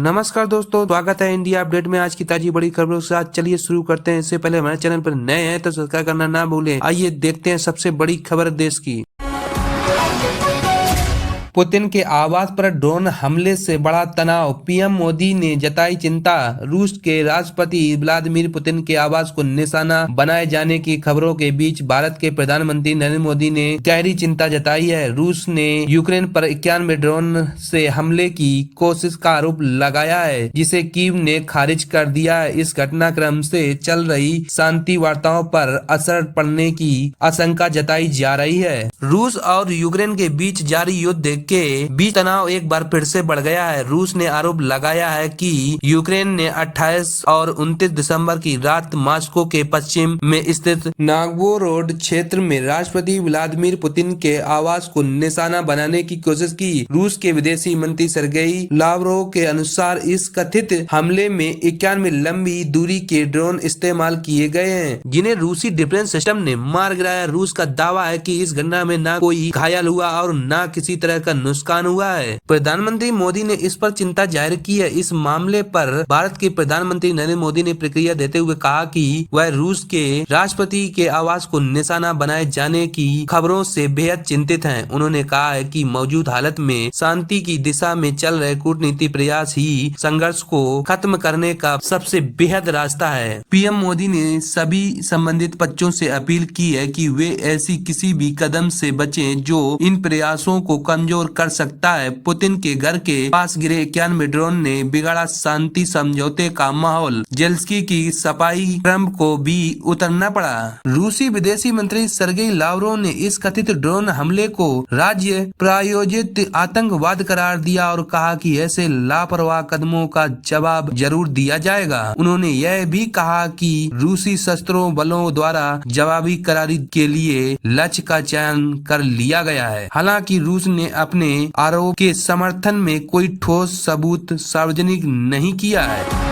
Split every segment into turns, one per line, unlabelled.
नमस्कार दोस्तों, स्वागत है इंडिया अपडेट में। आज की ताजी बड़ी खबरों के साथ चलिए शुरू करते हैं। इससे पहले हमारे चैनल पर नए हैं तो सब्सक्राइब करना ना भूलें। आइए देखते हैं सबसे बड़ी खबर देश की। पुतिन के आवास पर ड्रोन हमले से बड़ा तनाव, पीएम मोदी ने जताई चिंता। रूस के राष्ट्रपति व्लादिमीर पुतिन के आवास को निशाना बनाए जाने की खबरों के बीच भारत के प्रधानमंत्री नरेंद्र मोदी ने गहरी चिंता जताई है। रूस ने यूक्रेन पर 91 ड्रोन से हमले की कोशिश का आरोप लगाया है, जिसे कीव ने खारिज कर दिया है। इस घटनाक्रम से चल रही शांति वार्ताओं पर असर पड़ने की आशंका जताई जा रही है। रूस और यूक्रेन के बीच जारी युद्ध के बीच तनाव एक बार फिर से बढ़ गया है। रूस ने आरोप लगाया है कि यूक्रेन ने 28 और 29 दिसंबर की रात मॉस्को के पश्चिम में स्थित नागोरोड क्षेत्र में राष्ट्रपति व्लादिमीर पुतिन के आवास को निशाना बनाने की कोशिश की। रूस के विदेशी मंत्री सर्गेई लावरोव के अनुसार इस कथित हमले में 91 लंबी दूरी के ड्रोन इस्तेमाल किए गए हैं, जिन्हें रूसी डिफेंस सिस्टम ने मार गिराया। रूस का दावा है कि इस घटना में न कोई घायल हुआ और न किसी तरह का नुकसान हुआ है। प्रधानमंत्री मोदी ने इस पर चिंता जाहिर की है। इस मामले पर भारत के प्रधानमंत्री नरेंद्र मोदी ने प्रतिक्रिया देते हुए कहा कि वह रूस के राष्ट्रपति के आवास को निशाना बनाए जाने की खबरों से बेहद चिंतित हैं। उन्होंने कहा है कि मौजूद हालत में शांति की दिशा में चल रहे कूटनीतिक प्रयास ही संघर्ष को खत्म करने का सबसे बेहद रास्ता है। पीएम मोदी ने सभी संबंधित पक्षों से अपील की है कि वे ऐसी किसी भी कदम से बचें जो इन प्रयासों को कमजोर कर सकता है। पुतिन के घर के पास गिरे 91 ड्रोन ने बिगाड़ा शांति समझौते का माहौल। जेलेंस्की की सफाई, ट्रंप को भी उतरना पड़ा। रूसी विदेशी मंत्री सर्गेई लावरोव ने इस कथित ड्रोन हमले को राज्य प्रायोजित आतंकवाद करार दिया और कहा कि ऐसे लापरवाह कदमों का जवाब जरूर दिया जाएगा। उन्होंने यह भी कहा कि रूसी सशस्त्र बलों द्वारा जवाबी करारी के लिए लक्ष्य का चयन कर लिया गया है। हालांकि रूस ने अपने आरोप के समर्थन में कोई ठोस सबूत सार्वजनिक नहीं किया है।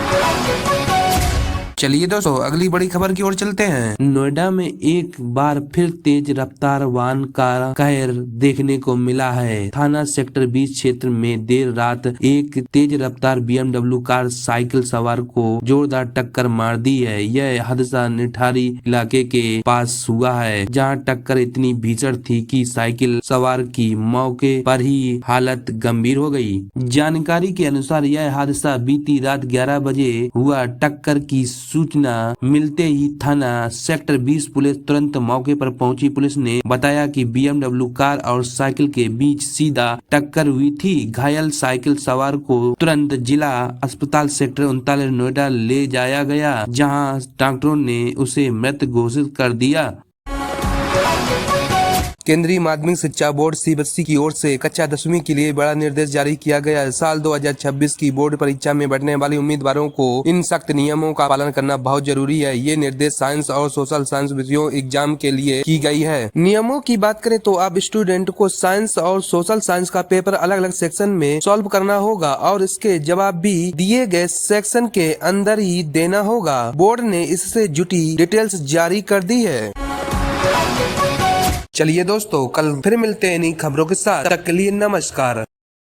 चलिए दोस्तों, अगली बड़ी खबर की ओर चलते हैं। नोएडा में एक बार फिर तेज रफ्तार वाहन का कहर देखने को मिला है। थाना सेक्टर 20 क्षेत्र में देर रात एक तेज रफ्तार BMW कार साइकिल सवार को जोरदार टक्कर मार दी है। यह हादसा निठारी इलाके के पास हुआ है, जहां टक्कर इतनी भीषण थी कि साइकिल सवार की मौके पर ही हालत गंभीर हो गई। जानकारी के अनुसार यह हादसा बीती रात 11 बजे हुआ। टक्कर की सूचना मिलते ही थाना सेक्टर 20 पुलिस तुरंत मौके पर पहुंची। पुलिस ने बताया कि BMW कार और साइकिल के बीच सीधा टक्कर हुई थी। घायल साइकिल सवार को तुरंत जिला अस्पताल सेक्टर 39 नोएडा ले जाया गया, जहां डॉक्टरों ने उसे मृत घोषित कर दिया। केंद्रीय माध्यमिक शिक्षा बोर्ड CBSE की ओर से कक्षा 10वीं के लिए बड़ा निर्देश जारी किया गया है। साल 2026 की बोर्ड परीक्षा में बैठने वाले उम्मीदवारों को इन सख्त नियमों का पालन करना बहुत जरूरी है। ये निर्देश साइंस और सोशल साइंस विषयों एग्जाम के लिए की गई है। नियमों की बात करें तो अब स्टूडेंट को साइंस और सोशल साइंस का पेपर अलग अलग सेक्शन में सॉल्व करना होगा और इसके जवाब भी दिए गए सेक्शन के अंदर ही देना होगा। बोर्ड ने इससे जुटी डिटेल्स जारी कर दी है। चलिए दोस्तों, कल फिर मिलते हैं नई खबरों के साथ। तब तक के लिए नमस्कार।